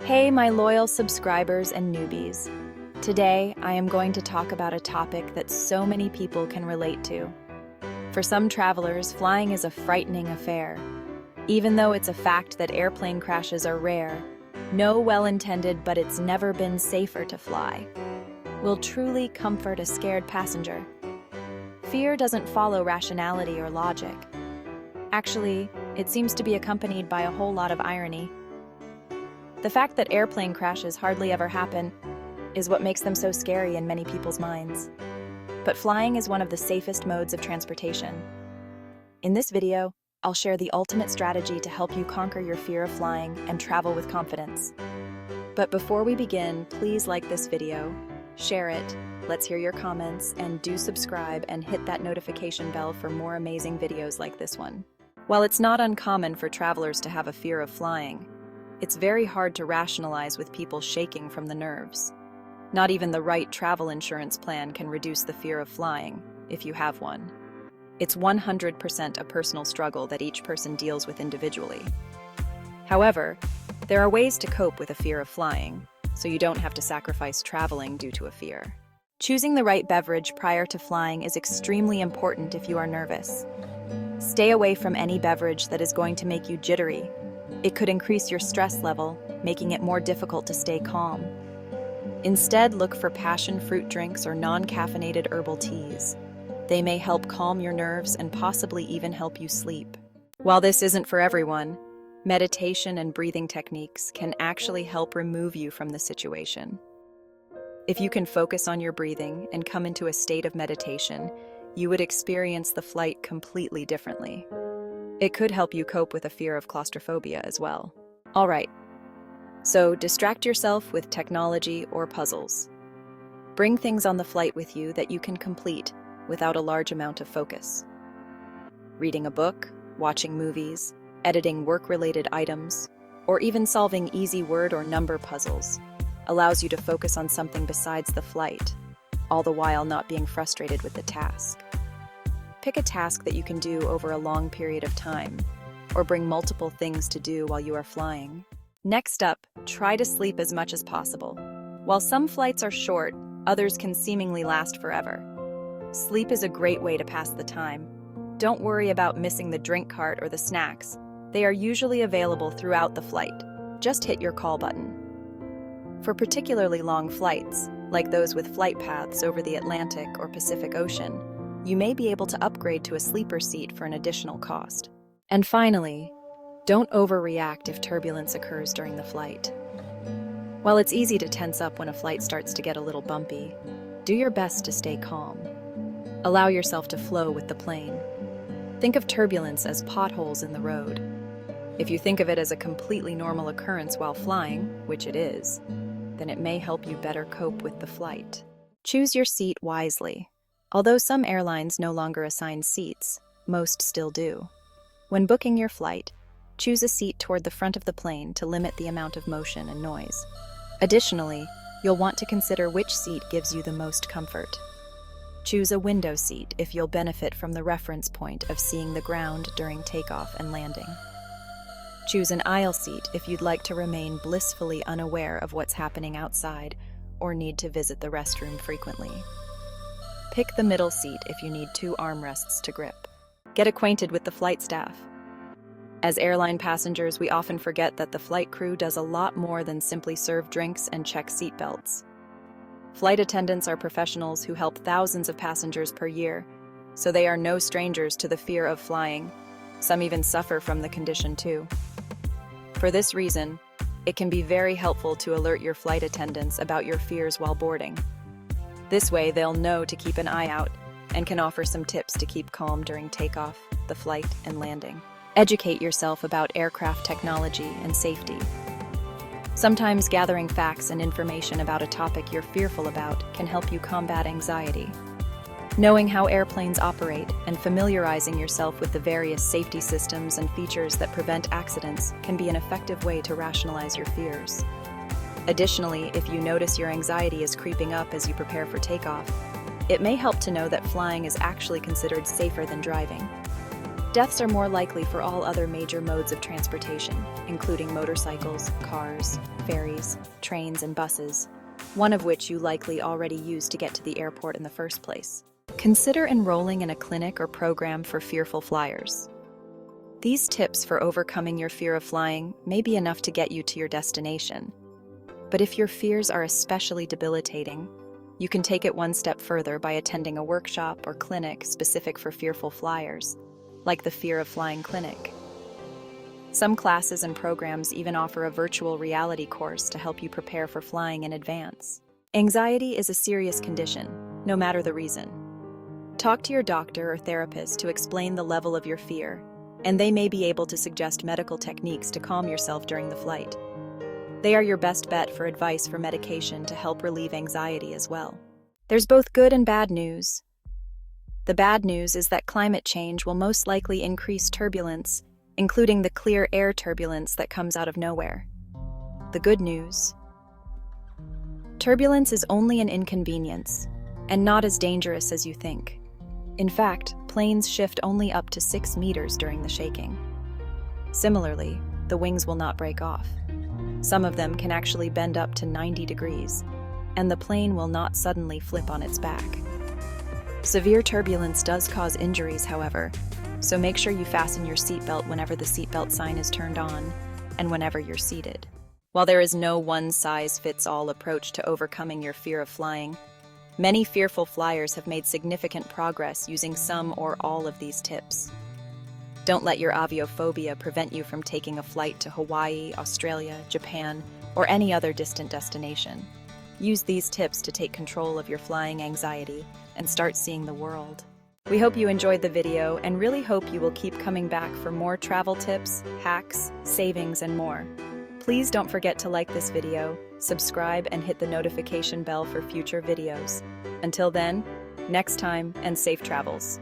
Hey, my loyal subscribers and newbies. Today, I am going to talk about a topic that so many people can relate to. For some travelers, flying is a frightening affair. Even though it's a fact that airplane crashes are rare, no well-intended but it's never been safer to fly will truly comfort a scared passenger. Fear doesn't follow rationality or logic. Actually, it seems to be accompanied by a whole lot of irony. The fact that airplane crashes hardly ever happen is what makes them so scary in many people's minds. But flying is one of the safest modes of transportation. In this video, I'll share the ultimate strategy to help you conquer your fear of flying and travel with confidence. But before we begin, please like this video, share it, let's hear your comments, and do subscribe and hit that notification bell for more amazing videos like this one. While it's not uncommon for travelers to have a fear of flying, it's very hard to rationalize with people shaking from the nerves. Not even the right travel insurance plan can reduce the fear of flying, if you have one. It's 100% a personal struggle that each person deals with individually. However, there are ways to cope with a fear of flying, so you don't have to sacrifice traveling due to a fear. Choosing the right beverage prior to flying is extremely important if you are nervous. Stay away from any beverage that is going to make you jittery. It could increase your stress level, making it more difficult to stay calm. Instead, look for passion fruit drinks or non-caffeinated herbal teas. They may help calm your nerves and possibly even help you sleep. While this isn't for everyone, meditation and breathing techniques can actually help remove you from the situation. If you can focus on your breathing and come into a state of meditation, you would experience the flight completely differently. It could help you cope with a fear of claustrophobia as well. All right, so distract yourself with technology or puzzles. Bring things on the flight with you that you can complete without a large amount of focus. Reading a book, watching movies, editing work-related items, or even solving easy word or number puzzles allows you to focus on something besides the flight, all the while not being frustrated with the task. Pick a task that you can do over a long period of time, or bring multiple things to do while you are flying. Next up, try to sleep as much as possible. While some flights are short, others can seemingly last forever. Sleep is a great way to pass the time. Don't worry about missing the drink cart or the snacks. They are usually available throughout the flight. Just hit your call button. For particularly long flights, like those with flight paths over the Atlantic or Pacific Ocean, you may be able to upgrade to a sleeper seat for an additional cost. And finally, don't overreact if turbulence occurs during the flight. While it's easy to tense up when a flight starts to get a little bumpy, do your best to stay calm. Allow yourself to flow with the plane. Think of turbulence as potholes in the road. If you think of it as a completely normal occurrence while flying, which it is, then it may help you better cope with the flight. Choose your seat wisely. Although some airlines no longer assign seats, most still do. When booking your flight, choose a seat toward the front of the plane to limit the amount of motion and noise. Additionally, you'll want to consider which seat gives you the most comfort. Choose a window seat if you'll benefit from the reference point of seeing the ground during takeoff and landing. Choose an aisle seat if you'd like to remain blissfully unaware of what's happening outside or need to visit the restroom frequently. Pick the middle seat if you need 2 armrests to grip. Get acquainted with the flight staff. As airline passengers, we often forget that the flight crew does a lot more than simply serve drinks and check seat belts. Flight attendants are professionals who help thousands of passengers per year, so they are no strangers to the fear of flying. Some even suffer from the condition too. For this reason, it can be very helpful to alert your flight attendants about your fears while boarding. This way, they'll know to keep an eye out and can offer some tips to keep calm during takeoff, the flight, and landing. Educate yourself about aircraft technology and safety. Sometimes gathering facts and information about a topic you're fearful about can help you combat anxiety. Knowing how airplanes operate and familiarizing yourself with the various safety systems and features that prevent accidents can be an effective way to rationalize your fears. Additionally, if you notice your anxiety is creeping up as you prepare for takeoff, it may help to know that flying is actually considered safer than driving. Deaths are more likely for all other major modes of transportation, including motorcycles, cars, ferries, trains, and buses, one of which you likely already used to get to the airport in the first place. Consider enrolling in a clinic or program for fearful flyers. These tips for overcoming your fear of flying may be enough to get you to your destination. But if your fears are especially debilitating, you can take it one step further by attending a workshop or clinic specific for fearful flyers, like the Fear of Flying Clinic. Some classes and programs even offer a virtual reality course to help you prepare for flying in advance. Anxiety is a serious condition, no matter the reason. Talk to your doctor or therapist to explain the level of your fear, and they may be able to suggest medical techniques to calm yourself during the flight. They are your best bet for advice for medication to help relieve anxiety as well. There's both good and bad news. The bad news is that climate change will most likely increase turbulence, including the clear air turbulence that comes out of nowhere. The good news: turbulence is only an inconvenience, and not as dangerous as you think. In fact, planes shift only up to 6 meters during the shaking. Similarly, the wings will not break off. Some of them can actually bend up to 90 degrees, and the plane will not suddenly flip on its back. Severe turbulence does cause injuries, however, so make sure you fasten your seatbelt whenever the seatbelt sign is turned on and whenever you're seated. While there is no one-size-fits-all approach to overcoming your fear of flying, many fearful flyers have made significant progress using some or all of these tips. Don't let your aviophobia prevent you from taking a flight to Hawaii, Australia, Japan, or any other distant destination. Use these tips to take control of your flying anxiety and start seeing the world. We hope you enjoyed the video and really hope you will keep coming back for more travel tips, hacks, savings, and more. Please don't forget to like this video, subscribe, and hit the notification bell for future videos. Until then, next time, and safe travels.